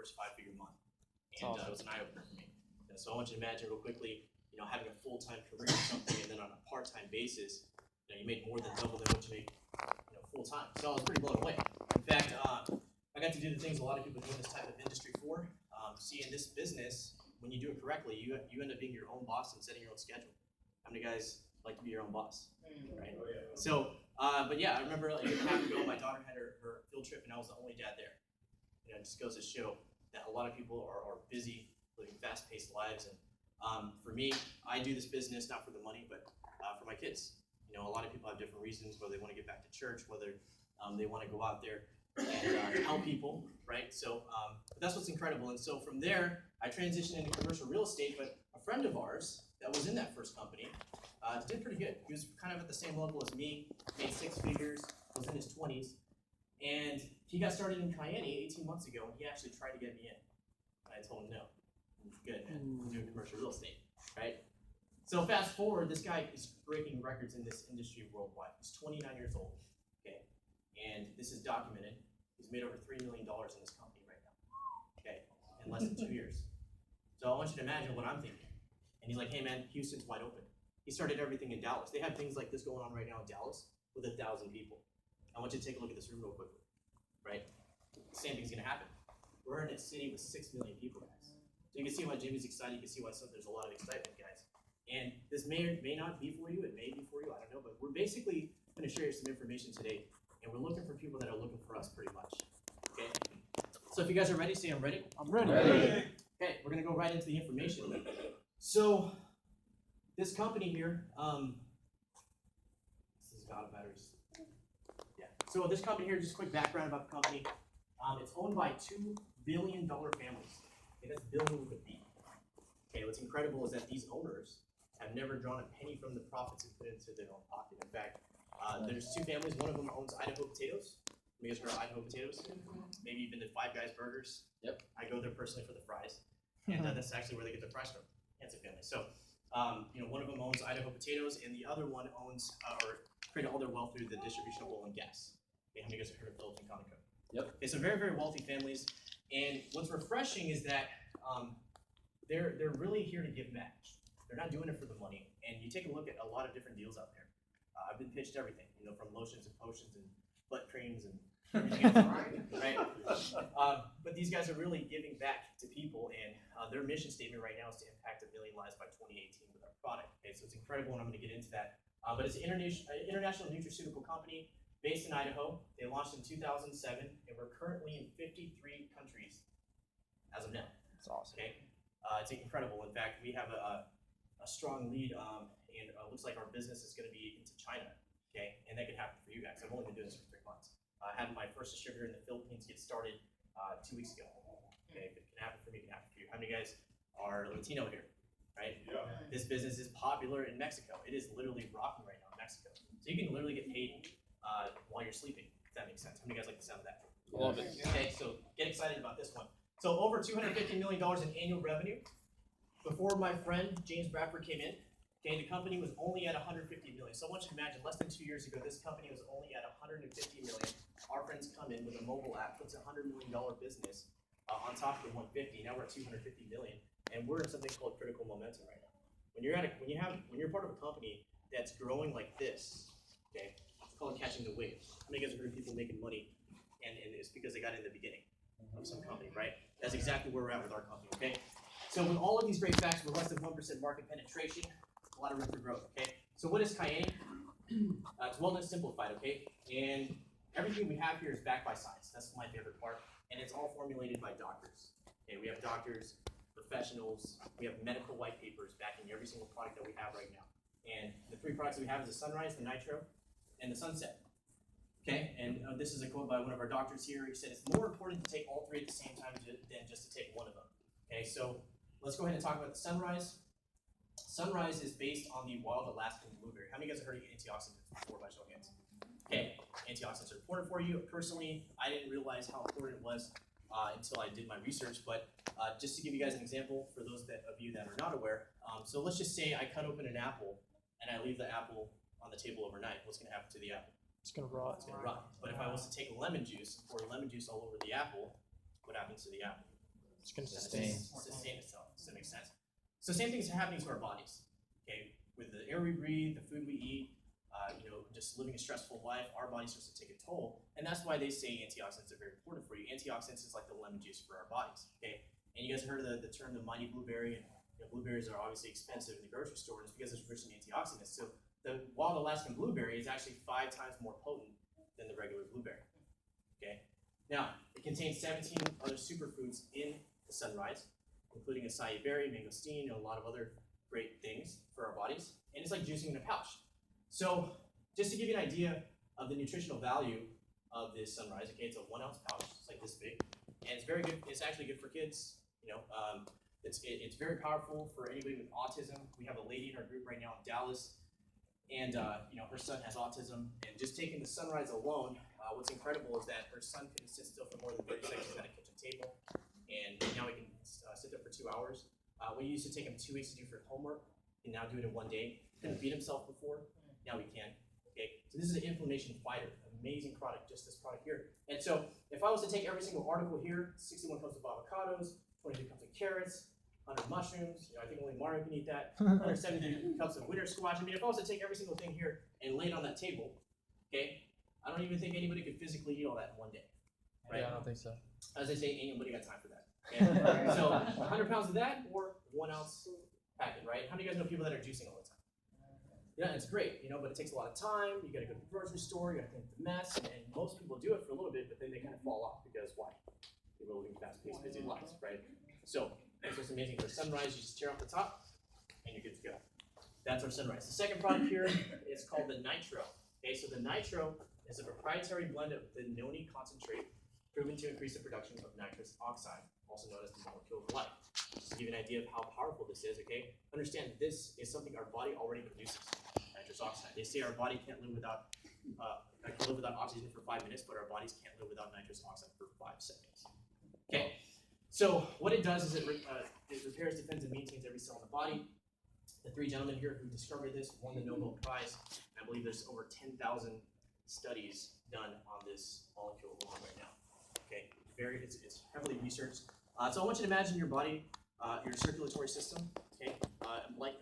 first 5-figure month, and Awesome. it was an eye opener for me. So I want you to imagine real quickly, having a full-time career in something, and then on a part-time basis, you make more than double than what you make, full-time. So I was pretty blown away. In fact, I got to do the things a lot of people do in this type of industry for. See, in this business, when you do it correctly, you end up being your own boss and setting your own schedule. How many guys like to be your own boss? Right? Oh, yeah. So, but yeah, I remember like a year and a half ago, my daughter had her field trip, and I was the only dad there. It just goes to show that a lot of people are busy, living fast-paced lives, and for me, I do this business not for the money, but for my kids. A lot of people have different reasons, whether they want to get back to church, whether they want to go out there and help people, right? So but that's what's incredible. And so from there, I transitioned into commercial real estate, but a friend of ours that was in that first company did pretty good. He was kind of at the same level as me, made 6 figures, was in his 20s, and he got started in Cayenne 18 months ago, and he actually tried to get me in. And I told him no. Good, man. I'm doing commercial real estate, right? So fast forward, this guy is breaking records in this industry worldwide. He's 29 years old, okay? And this is documented. He's made over $3 million in this company right now, okay? In less than 2 years. So I want you to imagine what I'm thinking. And he's like, hey man, Houston's wide open. He started everything in Dallas. They have things like this going on right now in Dallas with 1,000 people. I want you to take a look at this room real quickly, right? Same thing's gonna happen. We're in a city with 6 million people, guys. So you can see why Jimmy's excited. You can see why there's a lot of excitement, guys. And this may or may not be for you. It may be for you. I don't know. But we're basically going to share you some information today. And we're looking for people that are looking for us pretty much. Okay? So if you guys are ready, say I'm ready. I'm ready. Okay, we're going to go right into the information. So this company here, this is God of batteries. Yeah. So this company here, just a quick background about the company. It's owned by $2 billion families. Okay, that's billion with a B. Okay, what's incredible is that these owners have never drawn a penny from the profits and put it into their own pocket. In fact, there's 2 families. One of them owns Idaho Potatoes. You guys heard of Idaho Potatoes? Maybe you've been to Five Guys Burgers. Yep. I go there personally for the fries, and that's actually where they get their fries from. Hanson family. So, one of them owns Idaho Potatoes, and the other one owns or created all their wealth through the distribution of oil and gas. Okay, how many of you guys have heard of Phillips and Conoco? Yep. Okay, so very, very wealthy families, and what's refreshing is that they're really here to give back. They're not doing it for the money. And you take a look at a lot of different deals out there. I've been pitched everything, from lotions and potions and butt creams and everything else, right? But these guys are really giving back to people, and their mission statement right now is to impact 1 million lives by 2018 with our product. Okay, so it's incredible, and I'm going to get into that. But it's an international nutraceutical company based in Idaho. They launched in 2007, and we're currently in 53 countries as of now. That's awesome. Okay. It's incredible. In fact, we have a strong lead, and it looks like our business is going to be into China. Okay, and that could happen for you guys. I've only been doing this for 3 months. I had my first distributor in the Philippines get started 2 weeks ago. Okay, if it can happen for me, it can happen for you. How many guys are Latino here? Right? Yeah. This business is popular in Mexico. It is literally rocking right now in Mexico. So you can literally get paid while you're sleeping. If that makes sense. How many guys like the sound of that? Love it. Okay, so get excited about this one. So over $250 million in annual revenue. Before my friend James Bradford came in, okay, the company was only at $150 million. So I want you to imagine, less than 2 years ago, this company was only at $150 million. Our friends come in with a mobile app, puts a $100 million business on top of the 150. Now we're at $250 million, and we're in something called critical momentum right now. When you're part of a company that's growing like this, okay, it's called catching the wave. How many guys have heard of people making money, and it's because they got in the beginning of some company, right? That's exactly where we're at with our company, okay? So with all of these great facts, we're less than 1% market penetration, a lot of room for growth, okay? So what is Cayenne? It's wellness simplified, okay? And everything we have here is backed by science. That's my favorite part. And it's all formulated by doctors. Okay, we have doctors, professionals, we have medical white papers backing every single product that we have right now. And the 3 products that we have is the Sunrise, the Nitro, and the Sunset. Okay, and this is a quote by one of our doctors here. He said, it's more important to take all 3 at the same time than just to take one of them. Okay, so let's go ahead and talk about the Sunrise. Sunrise is based on the wild Alaskan blueberry. How many of you guys have heard of antioxidants before by show of hands? Okay, antioxidants are important for you. Personally, I didn't realize how important it was until I did my research, but just to give you guys an example for those of you that are not aware, so let's just say I cut open an apple and I leave the apple on the table overnight. What's going to happen to the apple? It's gonna rot. It's going to rot. But if I was to take lemon juice and pour lemon juice all over the apple, what happens to the apple? It's going to sustain itself. Does that make sense? So same things are happening to our bodies. Okay, with the air we breathe, the food we eat, just living a stressful life, our body starts to take a toll, and that's why they say antioxidants are very important for you. Antioxidants is like the lemon juice for our bodies. Okay, and you guys heard of the term the mighty blueberry, and blueberries are obviously expensive in the grocery store, and it's because it's rich in antioxidants. So the wild Alaskan blueberry is actually 5 times more potent than the regular blueberry. Okay, now it contains 17 other superfoods in the sunrise, including acai berry, mangosteen, and a lot of other great things for our bodies, and it's like juicing in a pouch. So just to give you an idea of the nutritional value of this sunrise, okay, it's a 1 ounce pouch, it's like this big, and it's very good. It's actually good for kids. It's very powerful for anybody with autism. We have a lady in our group right now in Dallas, and her son has autism, and just taking the sunrise alone, what's incredible is that her son can sit still for more than 30 seconds at a kitchen table, and now he can sit there for 2 hours. We used to take him 2 weeks to do for homework, and now do it in 1 day. Couldn't feed himself before, now he can. Okay, so this is an inflammation fighter, amazing product, just this product here. And so if I was to take every single article here, 61 cups of avocados, 22 cups of carrots, 100 mushrooms, I think only Mario can eat that, 170 cups of winter squash. I mean, if I was to take every single thing here and lay it on that table, okay, I don't even think anybody could physically eat all that in 1 day, right? Yeah, I don't think so. As they say, ain't nobody got time for that. Okay? So 100 pounds of that or 1 ounce packet, right? How many of you guys know people that are juicing all the time? Yeah, it's great, but it takes a lot of time. You got to go to the grocery store, you got to clean up the mess, and most people do it for a little bit, but then they kind of fall off because why? People are living fast-paced, busy lives, right? So that's what's amazing. For sunrise, you just tear off the top, and you're good to go. That's our sunrise. The second product here is called the Nitro. Okay, so the Nitro is a proprietary blend of the noni concentrate, proven to increase the production of nitrous oxide, also known as the molecule of life. Just to give you an idea of how powerful this is, okay? Understand this is something our body already produces, nitrous oxide. They say our body can't live without oxygen for 5 minutes, but our bodies can't live without nitrous oxide for 5 seconds. Okay, so what it does is it repairs, defends, and maintains every cell in the body. The 3 gentlemen here who discovered this won the Nobel Prize. I believe there's over 10,000 studies done on this molecule alone right now. Okay, it's heavily researched. So I want you to imagine your body, your circulatory system. Okay,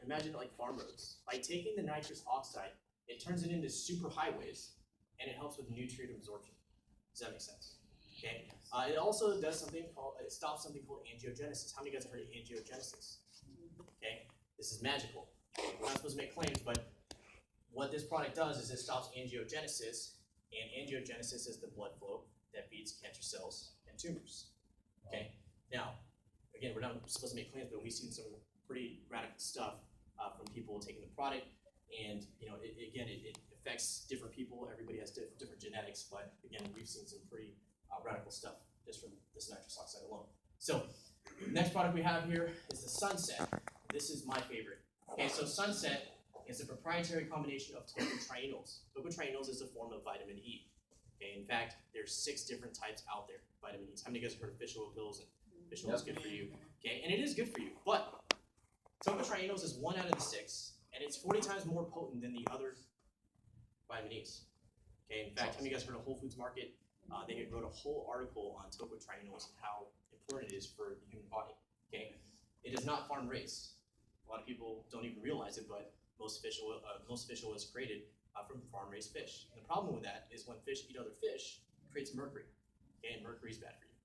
imagine it like farm roads. By taking the nitrous oxide, it turns it into superhighways, and it helps with nutrient absorption. Does that make sense? Okay. It also does something called, it stops something called angiogenesis. How many of you guys have heard of angiogenesis? Okay, this is magical. Okay? We're not supposed to make claims, but what this product does is it stops angiogenesis, and angiogenesis is the blood flow that feeds cancer cells and tumors. Okay, now, again, we're not supposed to make claims, but we've seen some pretty radical stuff from people taking the product, and it affects different people. Everybody has different genetics, but again, we've seen some pretty radical stuff just from this nitrous oxide alone. So, next product we have here is the Sunset. This is my favorite. Okay, so Sunset is a proprietary combination of tocotrienols. Tocotrienols is a form of vitamin E. Okay, in fact, there's 6 different types out there, vitamin E's. How many of you guys have heard of fish oil pills? And fish oil is good for you. Okay, and it is good for you, but tocotrienols is 1 out of the 6, and it's 40 times more potent than the other vitamin E's. Okay, in fact, how many of you guys heard of Whole Foods Market? They wrote a whole article on tocotrienols and how important it is for the human body. Okay, it is not farm raised. A lot of people don't even realize it, but most fish oil is created from farm raised fish. And the problem with that is when fish eat other fish, it creates mercury. Okay, and mercury is bad for you.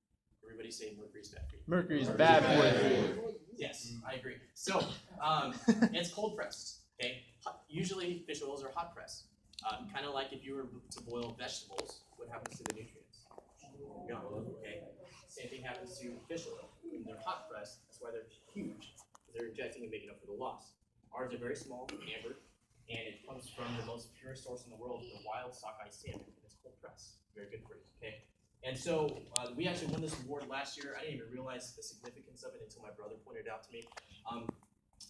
Everybody say mercury is bad for you. Mercury is bad for you. Yes, I agree. So it's cold pressed. Okay, usually fish oils are hot pressed. Kind of like if you were to boil vegetables, what happens to the nutrients? Gone. Okay. Same thing happens to fish oil. When they're hot pressed, that's why they're huge. They're injecting and making up for the loss. Ours are very small, amber, and it comes from the most pure source in the world, the wild sockeye salmon. It's cold pressed. Very good for you. Okay. And so we actually won this award last year. I didn't even realize the significance of it until my brother pointed it out to me.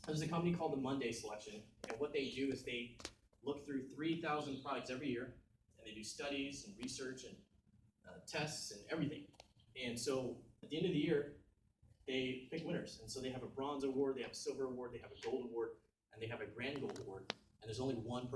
There's a company called the Monday Selection, and what they do is they look through 3,000 products every year, and they do studies and research and tests and everything. And so at the end of the year, they pick winners. And so they have a bronze award, they have a silver award, they have a gold award, and they have a grand gold award. And there's only one